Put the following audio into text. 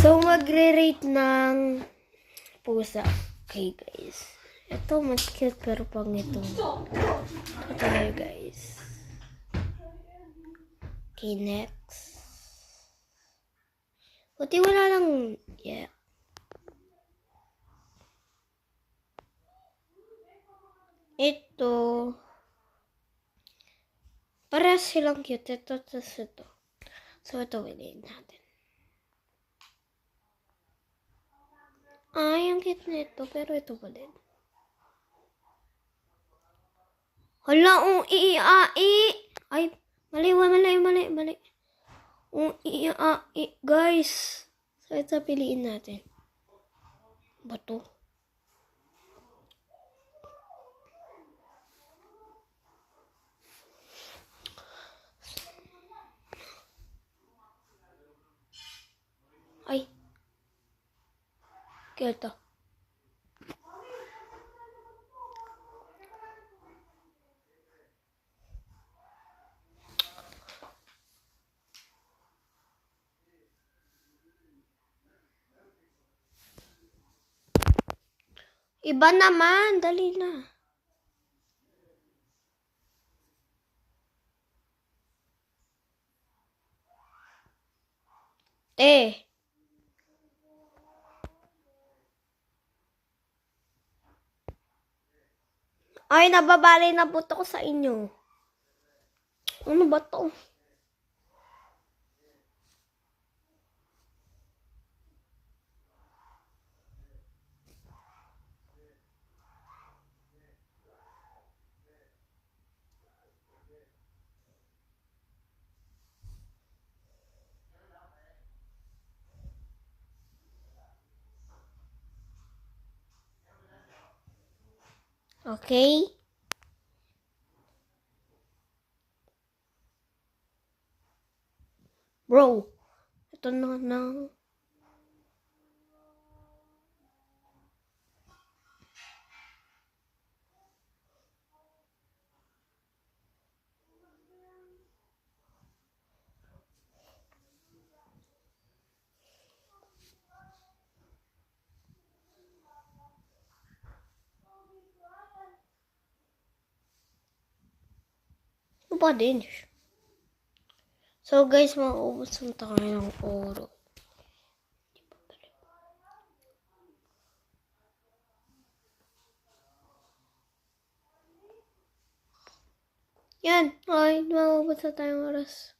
So, magre-rate ng pusa. Okay, guys. Ito, mas cute pero pang ito. Ito tayo, guys. Okay, next. Buti wala lang, yeah. Ito. Para silang cute. Ito, tapos ito. So, ito, wilin natin. Ay, ang cute na ito. Pero ito pa din. Hala, Ay, mali. Guys. So, ito piliin natin. Bato. Ay. Kaya ito. Iba naman. Dali na. Ay, nababali na buto ko sa inyo. Ano ba to? Okay. Bro. Ito na. Ano ba din? So guys, mauubos na tayo ng oro. Yan. Ay, mauubos na tayong oras.